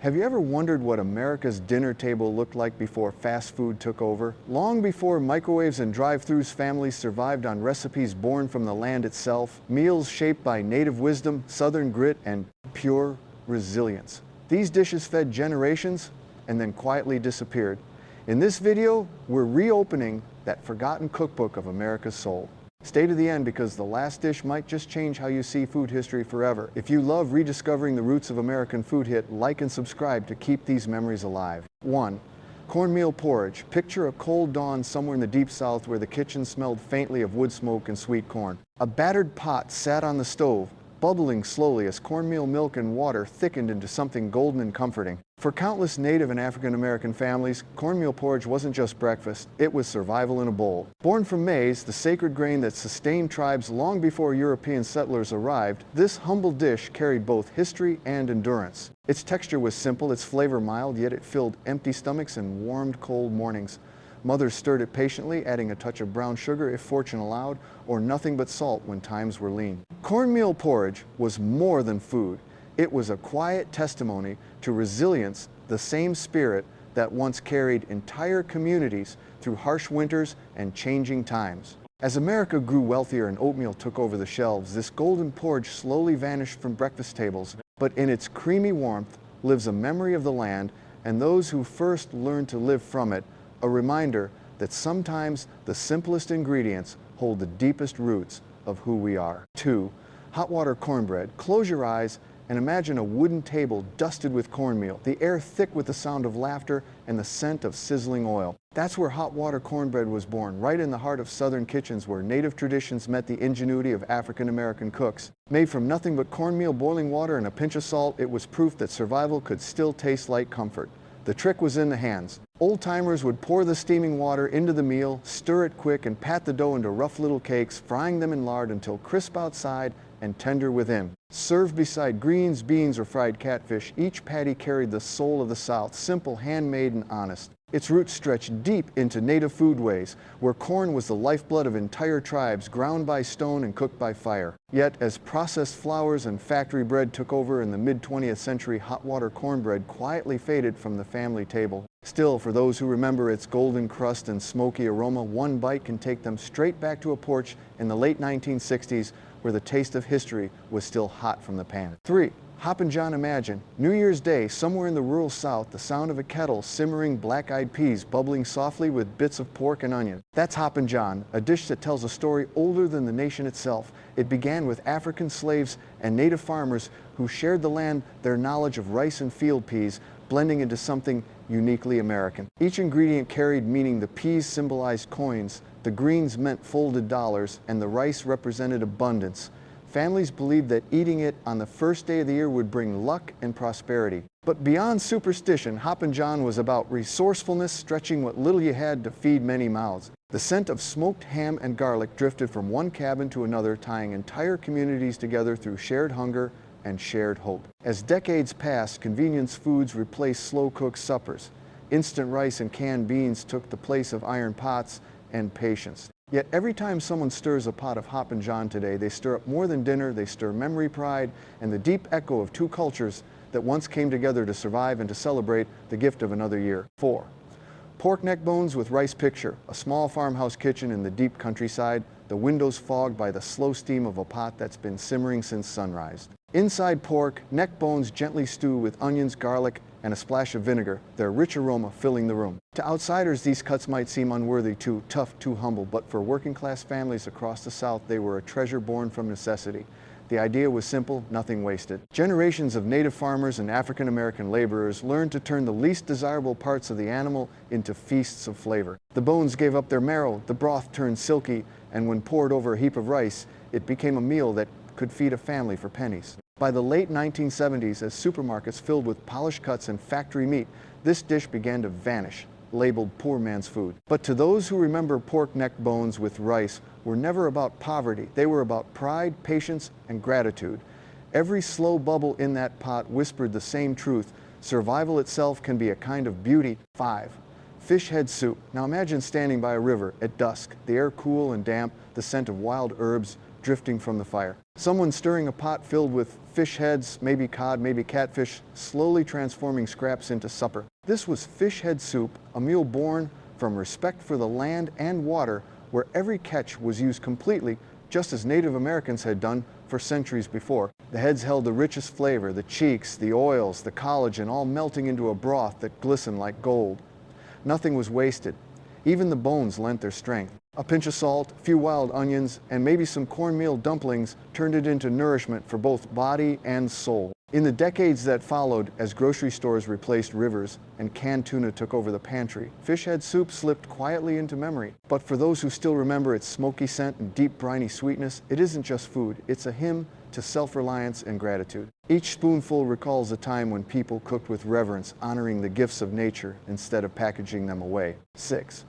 Have you ever wondered what America's dinner table looked like before fast food took over? Long before microwaves and drive-thrus, families survived on recipes born from the land itself, meals shaped by native wisdom, southern grit, and pure resilience. These dishes fed generations and then quietly disappeared. In this video, we're reopening that forgotten cookbook of America's soul. Stay to the end because the last dish might just change how you see food history forever. If you love rediscovering the roots of American food, hit like and subscribe to keep these memories alive. 1. Cornmeal porridge. Picture a cold dawn somewhere in the deep south where the kitchen smelled faintly of wood smoke and sweet corn. A battered pot sat on the stove, bubbling slowly as cornmeal milk and water thickened into something golden and comforting. For countless Native and African American families, cornmeal porridge wasn't just breakfast, it was survival in a bowl. Born from maize, the sacred grain that sustained tribes long before European settlers arrived, this humble dish carried both history and endurance. Its texture was simple, its flavor mild, yet it filled empty stomachs and warmed cold mornings. Mothers stirred it patiently, adding a touch of brown sugar if fortune allowed, or nothing but salt when times were lean. Cornmeal porridge was more than food. It was a quiet testimony to resilience, the same spirit that once carried entire communities through harsh winters and changing times. As America grew wealthier and oatmeal took over the shelves, this golden porridge slowly vanished from breakfast tables, but in its creamy warmth lives a memory of the land and those who first learned to live from it, a reminder that sometimes the simplest ingredients hold the deepest roots of who we are. 2. Hot water cornbread. Close your eyes and imagine a wooden table dusted with cornmeal, the air thick with the sound of laughter and the scent of sizzling oil. That's where hot water cornbread was born, right in the heart of Southern kitchens where native traditions met the ingenuity of African American cooks. Made from nothing but cornmeal, boiling water, and a pinch of salt, it was proof that survival could still taste like comfort. The trick was in the hands. Old-timers would pour the steaming water into the meal, stir it quick, and pat the dough into rough little cakes, frying them in lard until crisp outside and tender within. Served beside greens, beans, or fried catfish, each patty carried the soul of the South, simple, handmade, and honest. Its roots stretched deep into native foodways, where corn was the lifeblood of entire tribes, ground by stone and cooked by fire. Yet, as processed flours and factory bread took over in the mid-20th century, hot water cornbread quietly faded from the family table. Still, for those who remember its golden crust and smoky aroma, one bite can take them straight back to a porch in the late 1960s, where the taste of history was still hot from the pan. 3. Hoppin' John. Imagine New Year's Day, somewhere in the rural South, the sound of a kettle simmering black-eyed peas bubbling softly with bits of pork and onion. That's Hoppin' John, a dish that tells a story older than the nation itself. It began with African slaves and native farmers who shared the land their knowledge of rice and field peas, blending into something uniquely American. Each ingredient carried meaning. The peas symbolized coins, the greens meant folded dollars, and the rice represented abundance. Families believed that eating it on the first day of the year would bring luck and prosperity. But beyond superstition, Hoppin' John was about resourcefulness, stretching what little you had to feed many mouths. The scent of smoked ham and garlic drifted from one cabin to another, tying entire communities together through shared hunger and shared hope. As decades passed, convenience foods replaced slow-cooked suppers. Instant rice and canned beans took the place of iron pots and patience. Yet every time someone stirs a pot of Hoppin' John today, they stir up more than dinner, they stir memory, pride, and the deep echo of two cultures that once came together to survive and to celebrate the gift of another year. 4. Pork neck bones with rice. Picture a small farmhouse kitchen in the deep countryside, the windows fogged by the slow steam of a pot that's been simmering since sunrise. Inside pork, neck bones gently stew with onions, garlic, and a splash of vinegar, their rich aroma filling the room. To outsiders, these cuts might seem unworthy, too tough, too humble, but for working-class families across the South, they were a treasure born from necessity. The idea was simple, nothing wasted. Generations of native farmers and African-American laborers learned to turn the least desirable parts of the animal into feasts of flavor. The bones gave up their marrow, the broth turned silky, and when poured over a heap of rice, it became a meal that could feed a family for pennies. By the late 1970s, as supermarkets filled with polished cuts and factory meat, this dish began to vanish, labeled poor man's food. But to those who remember pork neck bones with rice were never about poverty. They were about pride, patience, and gratitude. Every slow bubble in that pot whispered the same truth. Survival itself can be a kind of beauty. 5. Fish head soup. Now imagine standing by a river at dusk, the air cool and damp, the scent of wild herbs drifting from the fire. Someone stirring a pot filled with fish heads, maybe cod, maybe catfish, slowly transforming scraps into supper. This was fish head soup, a meal born from respect for the land and water, where every catch was used completely, just as Native Americans had done for centuries before. The heads held the richest flavor, the cheeks, the oils, the collagen, all melting into a broth that glistened like gold. Nothing was wasted. Even the bones lent their strength. A pinch of salt, a few wild onions, and maybe some cornmeal dumplings turned it into nourishment for both body and soul. In the decades that followed, as grocery stores replaced rivers and canned tuna took over the pantry, fish head soup slipped quietly into memory. But for those who still remember its smoky scent and deep briny sweetness, it isn't just food, it's a hymn to self-reliance and gratitude. Each spoonful recalls a time when people cooked with reverence, honoring the gifts of nature instead of packaging them away. 6.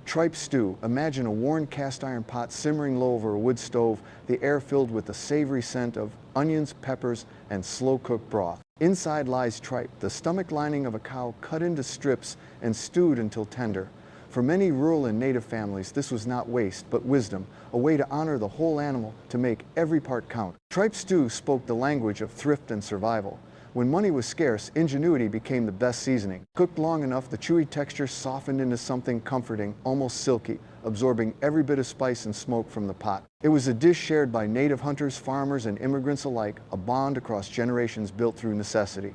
Tripe stew. Imagine a worn cast iron pot simmering low over a wood stove, the air filled with the savory scent of onions, peppers, and slow-cooked broth. Inside lies tripe, the stomach lining of a cow cut into strips and stewed until tender. For many rural and native families, this was not waste, but wisdom, a way to honor the whole animal, to make every part count. Tripe stew spoke the language of thrift and survival. When money was scarce, ingenuity became the best seasoning. Cooked long enough, the chewy texture softened into something comforting, almost silky, absorbing every bit of spice and smoke from the pot. It was a dish shared by native hunters, farmers, and immigrants alike, a bond across generations built through necessity.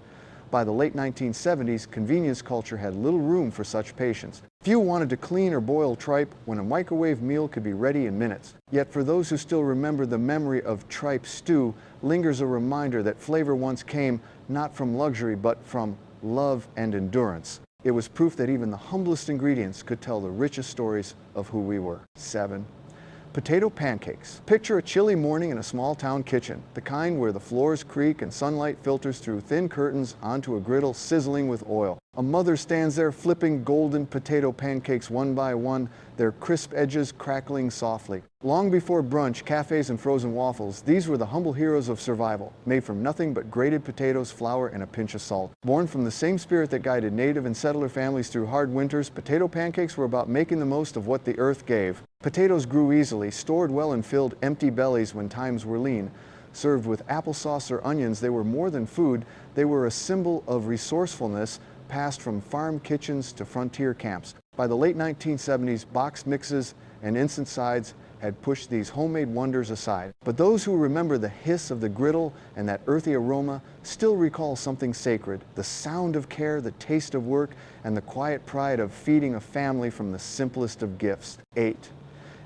By the late 1970s, convenience culture had little room for such patience. Few wanted to clean or boil tripe when a microwave meal could be ready in minutes. Yet for those who still remember the memory of tripe stew, lingers a reminder that flavor once came not from luxury but from love and endurance. It was proof that even the humblest ingredients could tell the richest stories of who we were. 7. Potato pancakes. Picture a chilly morning in a small town kitchen, the kind where the floors creak and sunlight filters through thin curtains onto a griddle sizzling with oil. A mother stands there flipping golden potato pancakes one by one, their crisp edges crackling softly. Long before brunch, cafes, and frozen waffles, these were the humble heroes of survival, made from nothing but grated potatoes, flour, and a pinch of salt. Born from the same spirit that guided native and settler families through hard winters, potato pancakes were about making the most of what the earth gave. Potatoes grew easily, stored well, and filled empty bellies when times were lean. Served with applesauce or onions, they were more than food. They were a symbol of resourcefulness, passed from farm kitchens to frontier camps. By the late 1970s, boxed mixes and instant sides had pushed these homemade wonders aside. But those who remember the hiss of the griddle and that earthy aroma still recall something sacred, the sound of care, the taste of work, and the quiet pride of feeding a family from the simplest of gifts. 8.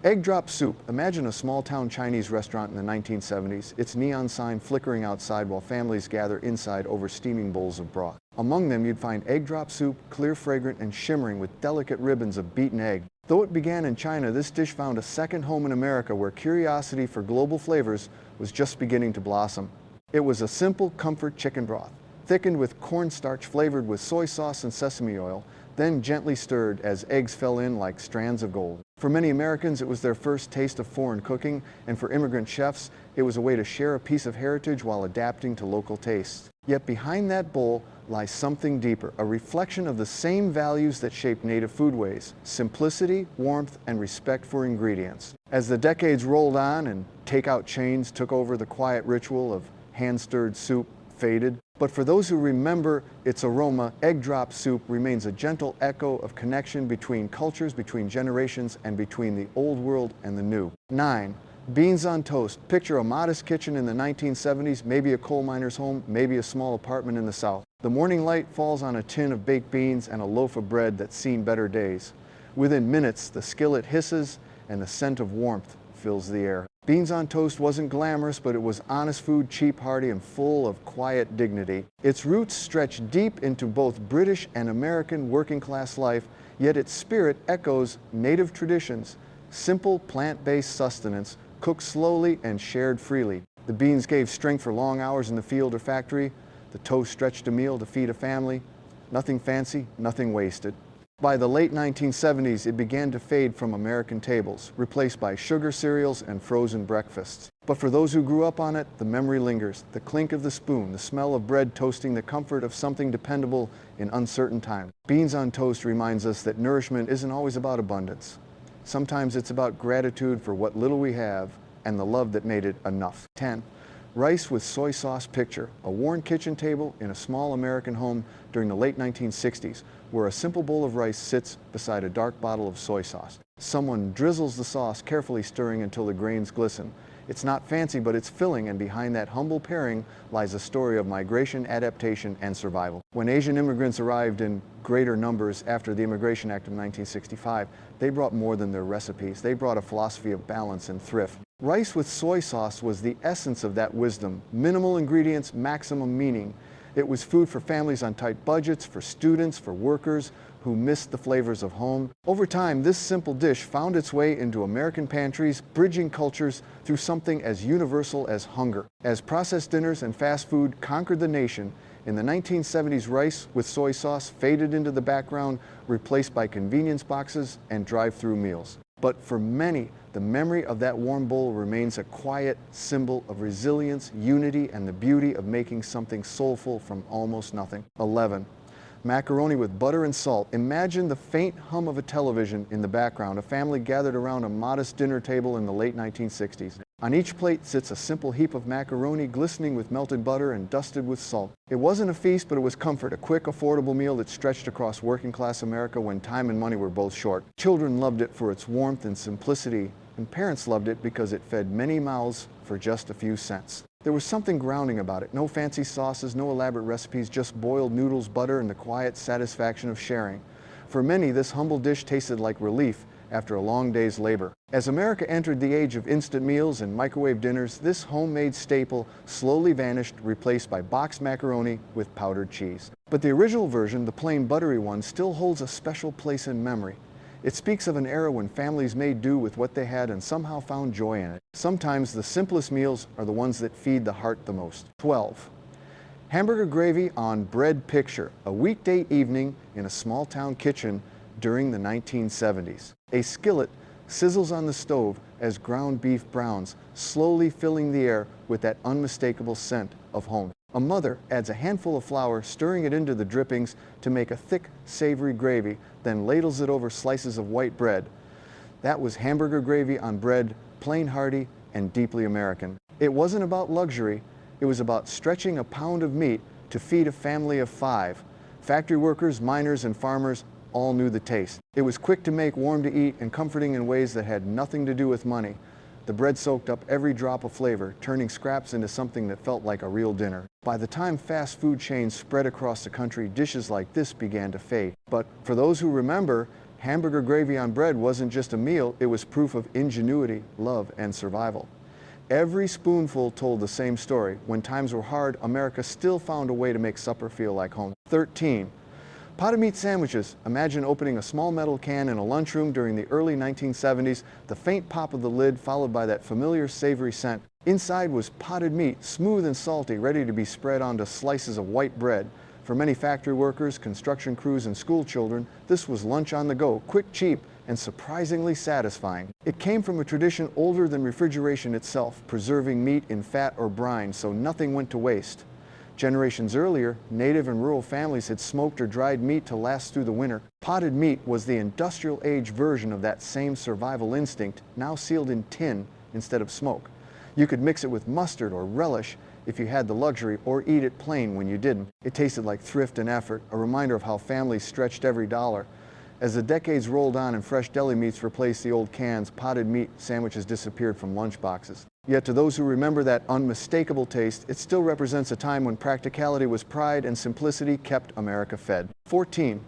Egg drop soup. Imagine a small-town Chinese restaurant in the 1970s, its neon sign flickering outside while families gather inside over steaming bowls of broth. Among them, you'd find egg drop soup, clear, fragrant, and shimmering with delicate ribbons of beaten egg. Though it began in China, this dish found a second home in America where curiosity for global flavors was just beginning to blossom. It was a simple comfort chicken broth, thickened with cornstarch flavored with soy sauce and sesame oil, then gently stirred as eggs fell in like strands of gold. For many Americans, it was their first taste of foreign cooking, and for immigrant chefs, it was a way to share a piece of heritage while adapting to local tastes. Yet behind that bowl lies something deeper, a reflection of the same values that shaped native foodways: simplicity, warmth, and respect for ingredients. As the decades rolled on and takeout chains took over, the quiet ritual of hand-stirred soup faded. But for those who remember its aroma, egg drop soup remains a gentle echo of connection between cultures, between generations, and between the old world and the new. 9. Beans on toast. Picture a modest kitchen in the 1970s, maybe a coal miner's home, maybe a small apartment in the South. The morning light falls on a tin of baked beans and a loaf of bread that's seen better days. Within minutes, the skillet hisses and the scent of warmth fills the air. Beans on toast wasn't glamorous, but it was honest food, cheap, hearty, and full of quiet dignity. Its roots stretch deep into both British and American working-class life, yet its spirit echoes native traditions, simple plant-based sustenance, cooked slowly and shared freely. The beans gave strength for long hours in the field or factory. The toast stretched a meal to feed a family. Nothing fancy, nothing wasted. By the late 1970s, it began to fade from American tables, replaced by sugar cereals and frozen breakfasts. But for those who grew up on it, the memory lingers. The clink of the spoon, the smell of bread toasting, the comfort of something dependable in uncertain times. Beans on toast reminds us that nourishment isn't always about abundance. Sometimes it's about gratitude for what little we have and the love that made it enough. 10. Rice with soy sauce picture, a worn kitchen table in a small American home during the late 1960s, where a simple bowl of rice sits beside a dark bottle of soy sauce. Someone drizzles the sauce, carefully stirring until the grains glisten. It's not fancy, but it's filling, and behind that humble pairing lies a story of migration, adaptation, and survival. When Asian immigrants arrived in greater numbers after the Immigration Act of 1965, they brought more than their recipes. They brought a philosophy of balance and thrift. Rice with soy sauce was the essence of that wisdom. Minimal ingredients, maximum meaning. It was food for families on tight budgets, for students, for workers who missed the flavors of home. Over time, this simple dish found its way into American pantries, bridging cultures through something as universal as hunger. As processed dinners and fast food conquered the nation, in the 1970s, rice with soy sauce faded into the background, replaced by convenience boxes and drive-through meals. But for many, the memory of that warm bowl remains a quiet symbol of resilience, unity, and the beauty of making something soulful from almost nothing. 11. Macaroni with butter and salt. Imagine the faint hum of a television in the background, a family gathered around a modest dinner table in the late 1960s. On each plate sits a simple heap of macaroni, glistening with melted butter and dusted with salt. It wasn't a feast, but it was comfort, a quick, affordable meal that stretched across working-class America when time and money were both short. Children loved it for its warmth and simplicity, and parents loved it because it fed many mouths for just a few cents. There was something grounding about it. No fancy sauces, no elaborate recipes, just boiled noodles, butter, and the quiet satisfaction of sharing. For many, this humble dish tasted like relief after a long day's labor. As America entered the age of instant meals and microwave dinners, this homemade staple slowly vanished, replaced by boxed macaroni with powdered cheese. But the original version, the plain buttery one, still holds a special place in memory. It speaks of an era when families made do with what they had and somehow found joy in it. Sometimes the simplest meals are the ones that feed the heart the most. 12. Hamburger gravy on bread picture, a weekday evening in a small town kitchen during the 1970s. A skillet sizzles on the stove as ground beef browns, slowly filling the air with that unmistakable scent of home. A mother adds a handful of flour, stirring it into the drippings to make a thick, savory gravy, then ladles it over slices of white bread. That was hamburger gravy on bread, plain hearty and deeply American. It wasn't about luxury, it was about stretching a pound of meat to feed a family of 5. Factory workers, miners, and farmers all knew the taste. It was quick to make, warm to eat, and comforting in ways that had nothing to do with money. The bread soaked up every drop of flavor, turning scraps into something that felt like a real dinner. By the time fast food chains spread across the country, dishes like this began to fade. But for those who remember, hamburger gravy on bread wasn't just a meal, it was proof of ingenuity, love, and survival. Every spoonful told the same story. When times were hard, America still found a way to make supper feel like home. 13. Potted meat sandwiches. Imagine opening a small metal can in a lunchroom during the early 1970s, the faint pop of the lid followed by that familiar savory scent. Inside was potted meat, smooth and salty, ready to be spread onto slices of white bread. For many factory workers, construction crews, and school children, this was lunch on the go, quick, cheap, and surprisingly satisfying. It came from a tradition older than refrigeration itself, preserving meat in fat or brine so nothing went to waste. Generations earlier, native and rural families had smoked or dried meat to last through the winter. Potted meat was the industrial age version of that same survival instinct, now sealed in tin instead of smoke. You could mix it with mustard or relish if you had the luxury, or eat it plain when you didn't. It tasted like thrift and effort, a reminder of how families stretched every dollar. As the decades rolled on and fresh deli meats replaced the old cans, potted meat sandwiches disappeared from lunchboxes. Yet to those who remember that unmistakable taste, it still represents a time when practicality was pride and simplicity kept America fed. 14.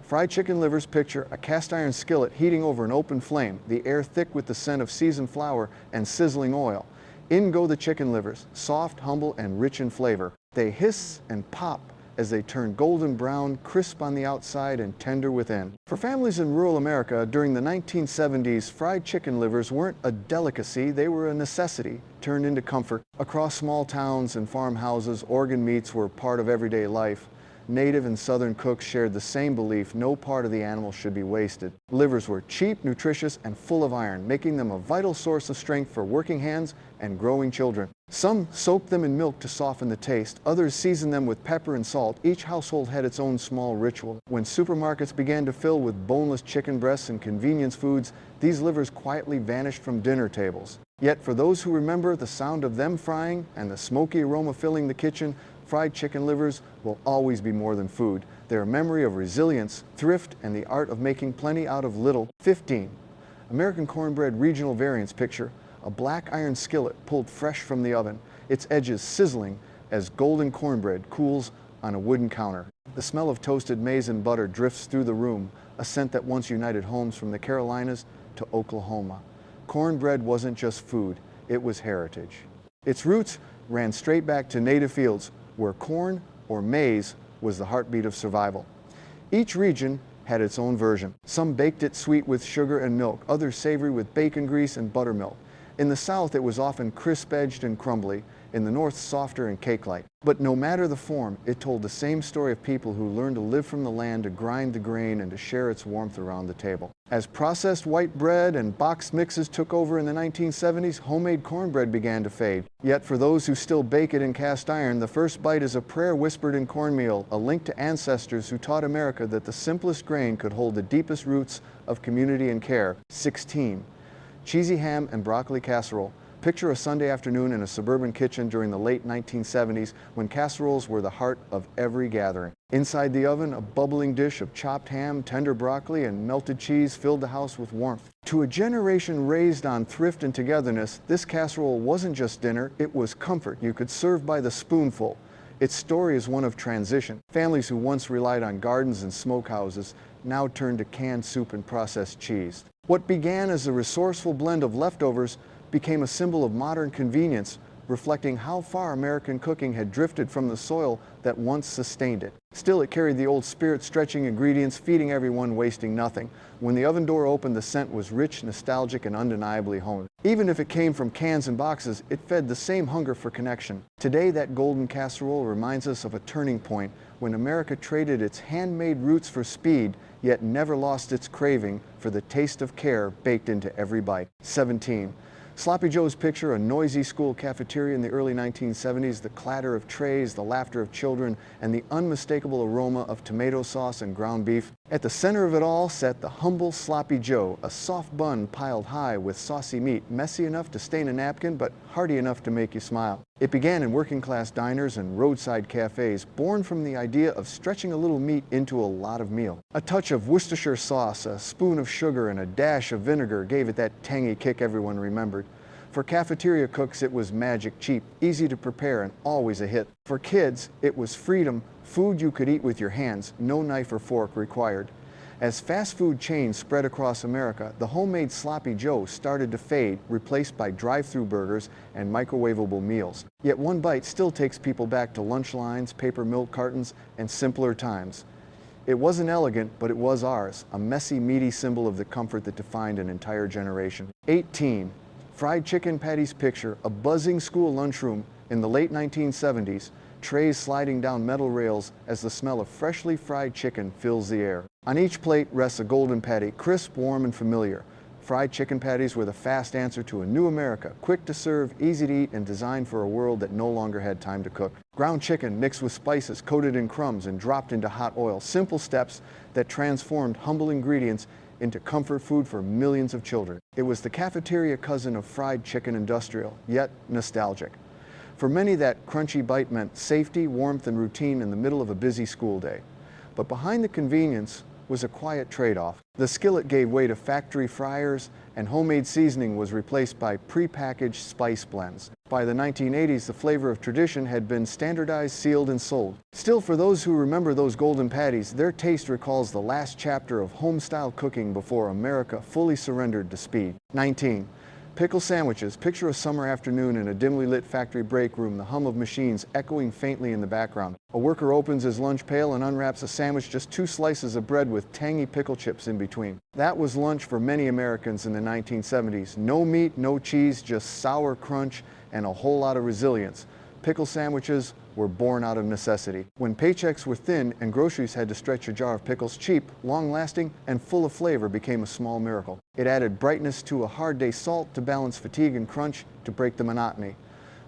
Fried chicken livers picture a cast iron skillet heating over an open flame, the air thick with the scent of seasoned flour and sizzling oil. In go the chicken livers, soft, humble, and rich in flavor. They hiss and pop as they turn golden brown, crisp on the outside and tender within. For families in rural America during the 1970s, fried chicken livers weren't a delicacy, they were a necessity, turned into comfort. Across small towns and farmhouses, organ meats were part of everyday life. native and southern cooks shared the same belief: no part of the animal should be wasted. Livers were cheap, nutritious, and full of iron, making them a vital source of strength for working hands and growing children. Some soaked them in milk to soften the taste. Others seasoned them with pepper and salt. Each household had its own small ritual. When supermarkets began to fill with boneless chicken breasts and convenience foods, these livers quietly vanished from dinner tables. Yet for those who remember the sound of them frying and the smoky aroma filling the kitchen, fried chicken livers will always be more than food. They're a memory of resilience, thrift, and the art of making plenty out of little. 15. American cornbread regional variants picture a black iron skillet pulled fresh from the oven, its edges sizzling as golden cornbread cools on a wooden counter. The smell of toasted maize and butter drifts through the room, a scent that once united homes from the Carolinas to Oklahoma. Cornbread wasn't just food, it was heritage. Its roots ran straight back to native fields, where corn or maize was the heartbeat of survival. Each region had its own version. Some baked it sweet with sugar and milk, others savory with bacon grease and buttermilk. In the South, it was often crisp-edged and crumbly. In the North, softer and cake-like. But no matter the form, it told the same story of people who learned to live from the land, to grind the grain, and to share its warmth around the table. As processed white bread and boxed mixes took over in the 1970s, homemade cornbread began to fade. Yet for those who still bake it in cast iron, the first bite is a prayer whispered in cornmeal, a link to ancestors who taught America that the simplest grain could hold the deepest roots of community and care. 16. Cheesy ham and broccoli casserole. Picture a Sunday afternoon in a suburban kitchen during the late 1970s, when casseroles were the heart of every gathering. Inside the oven, a bubbling dish of chopped ham, tender broccoli, and melted cheese filled the house with warmth. To a generation raised on thrift and togetherness, this casserole wasn't just dinner, it was comfort you could serve by the spoonful. Its story is one of transition. Families who once relied on gardens and smokehouses now turn to canned soup and processed cheese. What began as a resourceful blend of leftovers became a symbol of modern convenience, reflecting how far American cooking had drifted from the soil that once sustained it. Still, it carried the old spirit, stretching ingredients, feeding everyone, wasting nothing. When the oven door opened, the scent was rich, nostalgic, and undeniably home. Even if it came from cans and boxes, it fed the same hunger for connection. Today, that golden casserole reminds us of a turning point when America traded its handmade roots for speed, yet never lost its craving for the taste of care baked into every bite. 17. Sloppy Joe's picture a noisy school cafeteria in the early 1970s, the clatter of trays, the laughter of children, and the unmistakable aroma of tomato sauce and ground beef. At the center of it all sat the humble Sloppy Joe, a soft bun piled high with saucy meat, messy enough to stain a napkin, but hearty enough to make you smile. It began in working-class diners and roadside cafes, born from the idea of stretching a little meat into a lot of meal. A touch of Worcestershire sauce, a spoon of sugar, and a dash of vinegar gave it that tangy kick everyone remembered. For cafeteria cooks, it was magic, cheap, easy to prepare, and always a hit. For kids, it was freedom, food you could eat with your hands, no knife or fork required. As fast food chains spread across America, the homemade Sloppy Joe started to fade, replaced by drive-through burgers and microwavable meals. Yet one bite still takes people back to lunch lines, paper milk cartons, and simpler times. It wasn't elegant, but it was ours, a messy, meaty symbol of the comfort that defined an entire generation. 18. Fried chicken patties picture a buzzing school lunchroom in the late 1970s, trays sliding down metal rails as the smell of freshly fried chicken fills the air. On each plate rests a golden patty, crisp, warm, and familiar. Fried chicken patties were the fast answer to a new America, quick to serve, easy to eat, and designed for a world that no longer had time to cook. Ground chicken mixed with spices, coated in crumbs, and dropped into hot oil. Simple steps that transformed humble ingredients into comfort food for millions of children. It was the cafeteria cousin of fried chicken industrial, yet nostalgic. For many, that crunchy bite meant safety, warmth, and routine in the middle of a busy school day. But behind the convenience was a quiet trade-off. The skillet gave way to factory fryers, and homemade seasoning was replaced by prepackaged spice blends. By the 1980s, the flavor of tradition had been standardized, sealed, and sold. Still, for those who remember those golden patties, their taste recalls the last chapter of home-style cooking before America fully surrendered to speed. 19. Pickle sandwiches. Picture a summer afternoon in a dimly lit factory break room, the hum of machines echoing faintly in the background. A worker opens his lunch pail and unwraps a sandwich, just 2 slices of bread with tangy pickle chips in between. That was lunch for many Americans in the 1970s. No meat, no cheese, just sour crunch and a whole lot of resilience. Pickle sandwiches were born out of necessity. When paychecks were thin and groceries had to stretch a jar of pickles, cheap, long-lasting, and full of flavor became a small miracle. It added brightness to a hard day's salt to balance fatigue and crunch to break the monotony.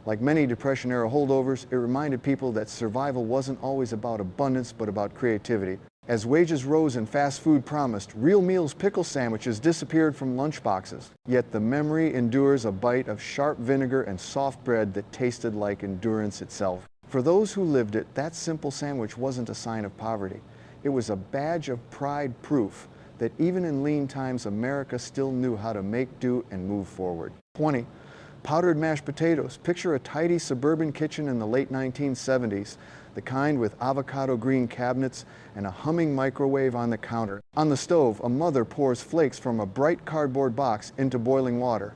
Like many Depression-era holdovers, it reminded people that survival wasn't always about abundance, but about creativity. As wages rose and fast food promised, real meals pickle sandwiches disappeared from lunchboxes. Yet the memory endures a bite of sharp vinegar and soft bread that tasted like endurance itself. For those who lived it, that simple sandwich wasn't a sign of poverty. It was a badge of pride, proof that even in lean times, America still knew how to make do and move forward. 20. Powdered mashed potatoes. Picture a tidy suburban kitchen in the late 1970s, the kind with avocado green cabinets and a humming microwave on the counter. On the stove, a mother pours flakes from a bright cardboard box into boiling water.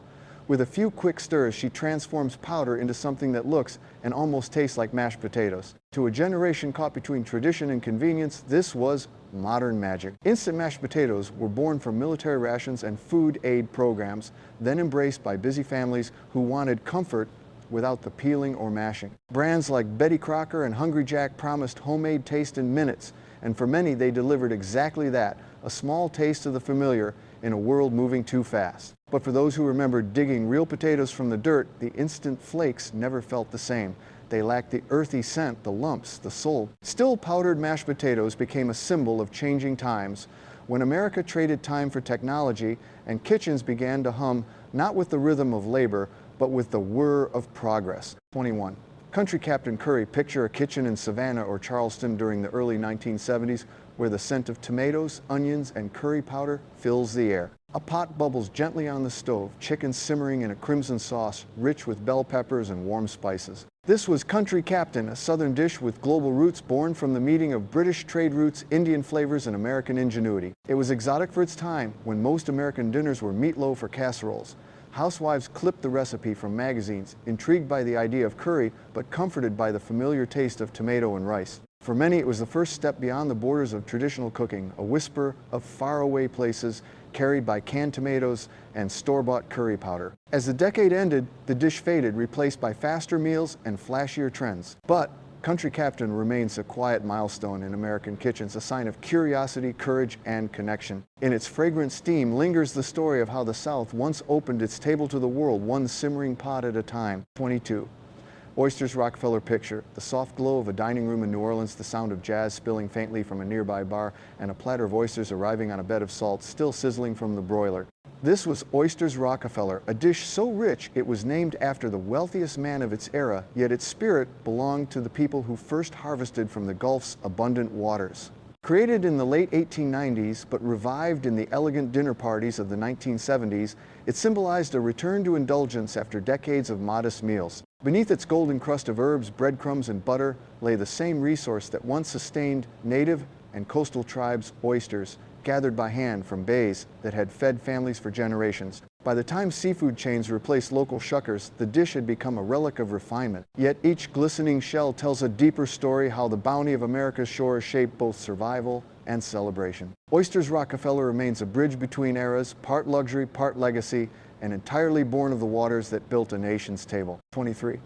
With a few quick stirs, she transforms powder into something that looks and almost tastes like mashed potatoes. To a generation caught between tradition and convenience, this was modern magic. Instant mashed potatoes were born from military rations and food aid programs, then embraced by busy families who wanted comfort without the peeling or mashing. Brands like Betty Crocker and Hungry Jack promised homemade taste in minutes, and for many they delivered exactly that, a small taste of the familiar in a world moving too fast. But for those who remember digging real potatoes from the dirt, the instant flakes never felt the same. They lacked the earthy scent, the lumps, the soul. Still, powdered mashed potatoes became a symbol of changing times when America traded time for technology and kitchens began to hum not with the rhythm of labor, but with the whir of progress. 21. Country Captain Curry. Picture a kitchen in Savannah or Charleston during the early 1970s where the scent of tomatoes, onions, and curry powder fills the air. A pot bubbles gently on the stove, chicken simmering in a crimson sauce, rich with bell peppers and warm spices. This was Country Captain, a southern dish with global roots born from the meeting of British trade routes, Indian flavors, and American ingenuity. It was exotic for its time, when most American dinners were meatloaf or casseroles. Housewives clipped the recipe from magazines, intrigued by the idea of curry, but comforted by the familiar taste of tomato and rice. For many, it was the first step beyond the borders of traditional cooking, a whisper of faraway places carried by canned tomatoes and store-bought curry powder. As the decade ended, the dish faded, replaced by faster meals and flashier trends. But Country Captain remains a quiet milestone in American kitchens, a sign of curiosity, courage, and connection. In its fragrant steam lingers the story of how the South once opened its table to the world, one simmering pot at a time. 22. Oysters Rockefeller. Picture the soft glow of a dining room in New Orleans, the sound of jazz spilling faintly from a nearby bar, and a platter of oysters arriving on a bed of salt, still sizzling from the broiler. This was Oysters Rockefeller, a dish so rich it was named after the wealthiest man of its era, yet its spirit belonged to the people who first harvested from the Gulf's abundant waters. Created in the late 1890s, but revived in the elegant dinner parties of the 1970s, it symbolized a return to indulgence after decades of modest meals. Beneath its golden crust of herbs, breadcrumbs, and butter lay the same resource that once sustained native and coastal tribes' oysters, gathered by hand from bays that had fed families for generations. By the time seafood chains replaced local shuckers, the dish had become a relic of refinement. Yet each glistening shell tells a deeper story, how the bounty of America's shores shaped both survival and celebration. Oysters Rockefeller remains a bridge between eras, part luxury, part legacy, and entirely born of the waters that built a nation's table. 23.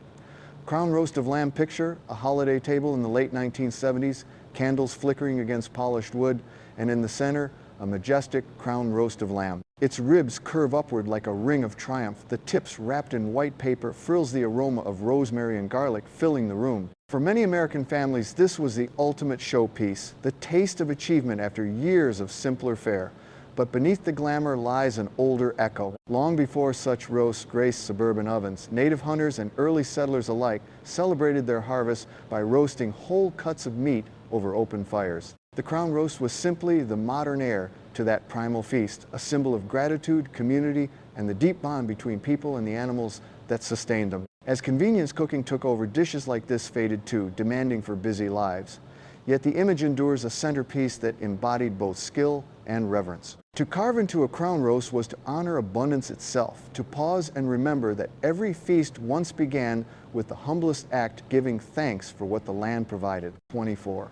Crown roast of lamb. Picture a holiday table in the late 1970s, candles flickering against polished wood, and in the center, a majestic crown roast of lamb. Its ribs curve upward like a ring of triumph. The tips, wrapped in white paper, frills the aroma of rosemary and garlic, filling the room. For many American families, this was the ultimate showpiece, the taste of achievement after years of simpler fare. But beneath the glamour lies an older echo. Long before such roasts graced suburban ovens, native hunters and early settlers alike celebrated their harvest by roasting whole cuts of meat over open fires. The crown roast was simply the modern heir to that primal feast, a symbol of gratitude, community, and the deep bond between people and the animals that sustained them. As convenience cooking took over, dishes like this faded too, demanding for busy lives. Yet the image endures, a centerpiece that embodied both skill and reverence. To carve into a crown roast was to honor abundance itself, to pause and remember that every feast once began with the humblest act, giving thanks for what the land provided. 24.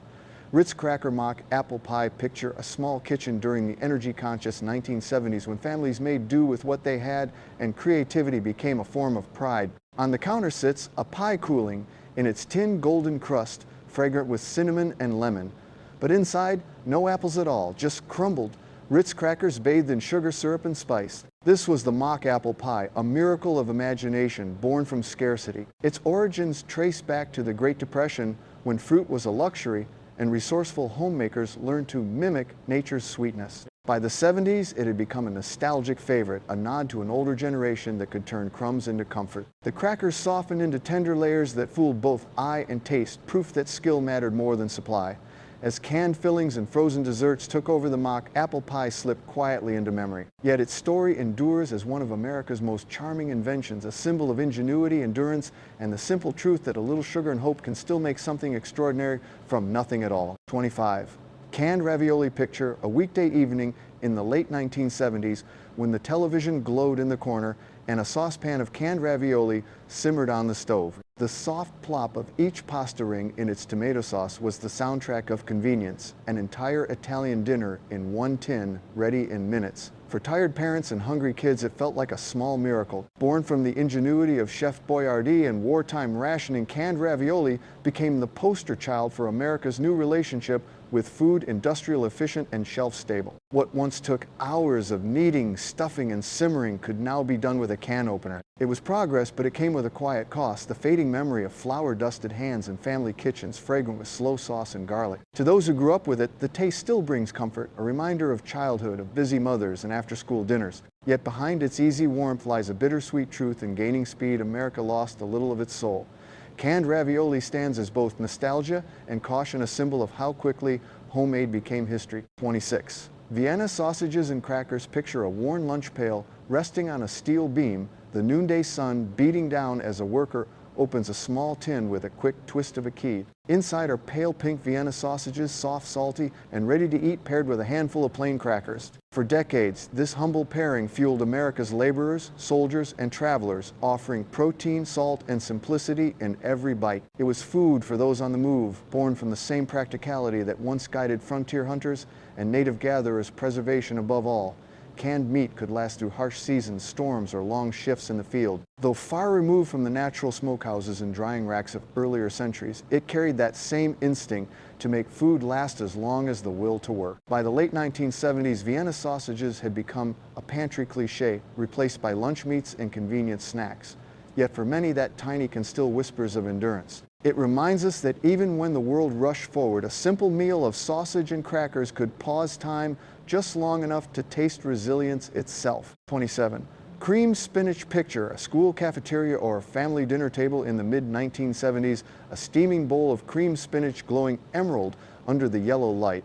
Ritz Cracker Mock apple pie. Picture a small kitchen during the energy-conscious 1970s when families made do with what they had and creativity became a form of pride. On the counter sits a pie cooling in its tin golden crust, fragrant with cinnamon and lemon. But inside, no apples at all, just crumbled Ritz crackers bathed in sugar syrup and spice. This was the mock apple pie, a miracle of imagination born from scarcity. Its origins trace back to the Great Depression, when fruit was a luxury and resourceful homemakers learned to mimic nature's sweetness. By the 70s, it had become a nostalgic favorite, a nod to an older generation that could turn crumbs into comfort. The crackers softened into tender layers that fooled both eye and taste, proof that skill mattered more than supply. As canned fillings and frozen desserts took over the mock, apple pie slipped quietly into memory. Yet its story endures as one of America's most charming inventions, a symbol of ingenuity, endurance, and the simple truth that a little sugar and hope can still make something extraordinary from nothing at all. 25. Canned ravioli picture a weekday evening in the late 1970s when the television glowed in the corner and a saucepan of canned ravioli simmered on the stove. The soft plop of each pasta ring in its tomato sauce was the soundtrack of convenience, an entire Italian dinner in one tin, ready in minutes. For tired parents and hungry kids, it felt like a small miracle. Born from the ingenuity of Chef Boyardee and wartime rationing, canned ravioli became the poster child for America's new relationship with food, industrial efficient and shelf stable. What once took hours of kneading, stuffing, and simmering could now be done with a can opener. It was progress, but it came with a quiet cost, the fading memory of flour-dusted hands in family kitchens fragrant with slow sauce and garlic. To those who grew up with it, the taste still brings comfort, a reminder of childhood, of busy mothers and after-school dinners. Yet behind its easy warmth lies a bittersweet truth. In gaining speed, America lost a little of its soul. Canned ravioli stands as both nostalgia and caution, a symbol of how quickly homemade became history. 26. Vienna sausages and crackers picture a worn lunch pail resting on a steel beam, the noonday sun beating down as a worker opens a small tin with a quick twist of a key. Inside are pale pink Vienna sausages, soft, salty, and ready to eat, paired with a handful of plain crackers. For decades, this humble pairing fueled America's laborers, soldiers, and travelers, offering protein, salt, and simplicity in every bite. It was food for those on the move, born from the same practicality that once guided frontier hunters and native gatherers, preservation above all. Canned meat could last through harsh seasons, storms, or long shifts in the field. Though far removed from the natural smokehouses and drying racks of earlier centuries, it carried that same instinct to make food last as long as the will to work. By the late 1970s, Vienna sausages had become a pantry cliché, replaced by lunch meats and convenient snacks. Yet for many, that tiny can still whispers of endurance. It reminds us that even when the world rushed forward, a simple meal of sausage and crackers could pause time just long enough to taste resilience itself. 27. Cream spinach picture a school cafeteria or family dinner table in the mid-1970s, a steaming bowl of cream spinach glowing emerald under the yellow light.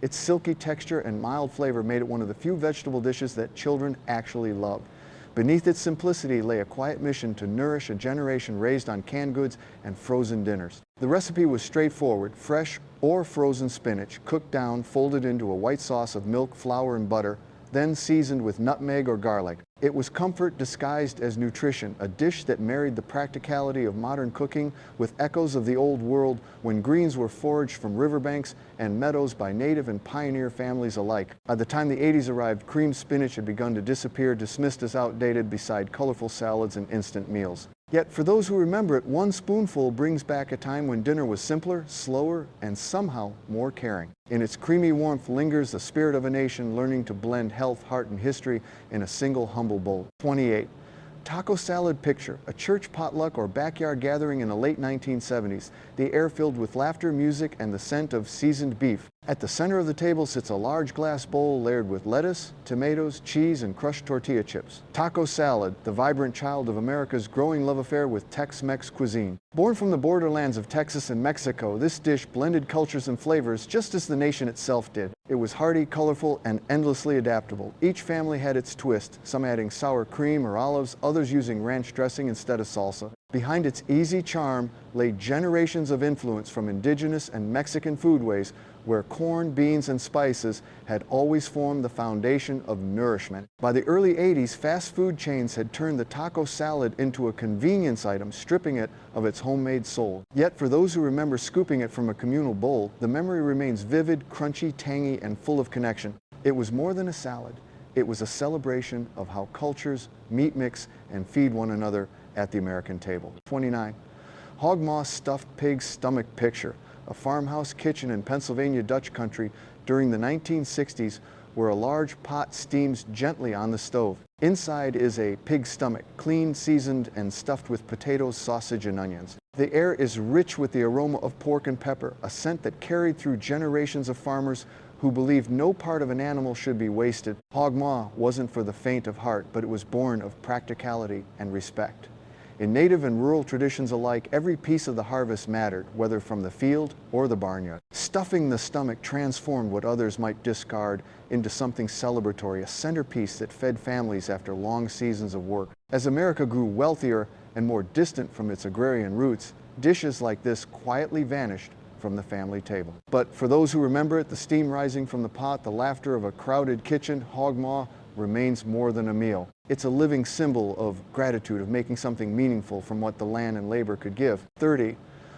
Its silky texture and mild flavor made it one of the few vegetable dishes that children actually loved. Beneath its simplicity lay a quiet mission to nourish a generation raised on canned goods and frozen dinners. The recipe was straightforward: fresh or frozen spinach, cooked down, folded into a white sauce of milk, flour, and butter, then seasoned with nutmeg or garlic. It was comfort disguised as nutrition, a dish that married the practicality of modern cooking with echoes of the old world when greens were foraged from riverbanks and meadows by native and pioneer families alike. By the time the 80s arrived, creamed spinach had begun to disappear, dismissed as outdated beside colorful salads and instant meals. Yet for those who remember it, one spoonful brings back a time when dinner was simpler, slower, and somehow more caring. In its creamy warmth lingers the spirit of a nation learning to blend health, heart, and history in a single humble bowl. 28. Taco salad picture a church potluck or backyard gathering in the late 1970s, the air filled with laughter, music, and the scent of seasoned beef. At the center of the table sits a large glass bowl layered with lettuce, tomatoes, cheese, and crushed tortilla chips. Taco salad, the vibrant child of America's growing love affair with Tex-Mex cuisine. Born from the borderlands of Texas and Mexico, this dish blended cultures and flavors just as the nation itself did. It was hearty, colorful, and endlessly adaptable. Each family had its twist, some adding sour cream or olives, others using ranch dressing instead of salsa. Behind its easy charm lay generations of influence from indigenous and Mexican foodways, where corn, beans, and spices had always formed the foundation of nourishment. By the early 80s, fast food chains had turned the taco salad into a convenience item, stripping it of its homemade soul. Yet for those who remember scooping it from a communal bowl, the memory remains vivid, crunchy, tangy, and full of connection. It was more than a salad. It was a celebration of how cultures meet, mix, and feed one another at the American table. 29. Hogmaw stuffed pig's stomach picture, a farmhouse kitchen in Pennsylvania Dutch country during the 1960s where a large pot steams gently on the stove. Inside is a pig's stomach, clean, seasoned, and stuffed with potatoes, sausage, and onions. The air is rich with the aroma of pork and pepper, a scent that carried through generations of farmers who believed no part of an animal should be wasted. Hogmaw wasn't for the faint of heart, but it was born of practicality and respect. In native and rural traditions alike, every piece of the harvest mattered, whether from the field or the barnyard. Stuffing the stomach transformed what others might discard into something celebratory, a centerpiece that fed families after long seasons of work. As America grew wealthier and more distant from its agrarian roots, dishes like this quietly vanished from the family table. But for those who remember it, the steam rising from the pot, the laughter of a crowded kitchen, hogmaw remains more than a meal. It's a living symbol of gratitude, of making something meaningful from what the land and labor could give. 30.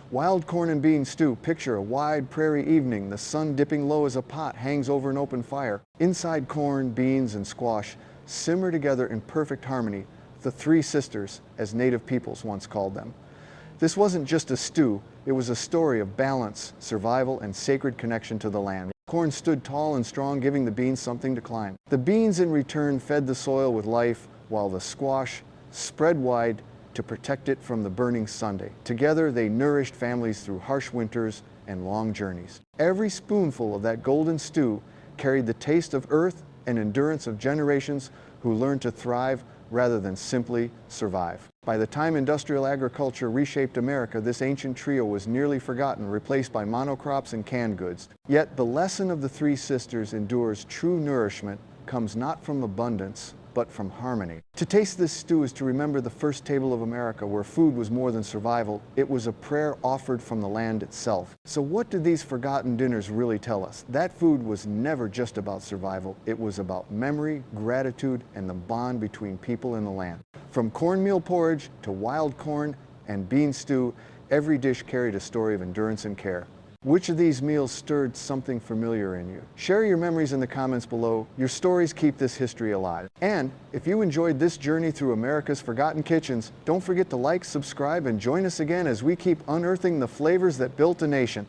Wild corn and bean stew. Picture a wide prairie evening, the sun dipping low as a pot hangs over an open fire. Inside corn, beans, and squash simmer together in perfect harmony, the three sisters, as native peoples once called them. This wasn't just a stew, it was a story of balance, survival, and sacred connection to the land. Corn stood tall and strong, giving the beans something to climb. The beans in return fed the soil with life, while the squash spread wide to protect it from the burning Sunday. Together they nourished families through harsh winters and long journeys. Every spoonful of that golden stew carried the taste of earth and endurance of generations who learned to thrive rather than simply survive. By the time industrial agriculture reshaped America, this ancient trio was nearly forgotten, replaced by monocrops and canned goods. Yet the lesson of the three sisters endures: true nourishment comes not from abundance, but from harmony. To taste this stew is to remember the first table of America, where food was more than survival. It was a prayer offered from the land itself. So what do these forgotten dinners really tell us? That food was never just about survival. It was about memory, gratitude, and the bond between people and the land. From cornmeal porridge to wild corn and bean stew, every dish carried a story of endurance and care. Which of these meals stirred something familiar in you? Share your memories in the comments below. Your stories keep this history alive. And if you enjoyed this journey through America's forgotten kitchens, don't forget to like, subscribe, and join us again as we keep unearthing the flavors that built a nation.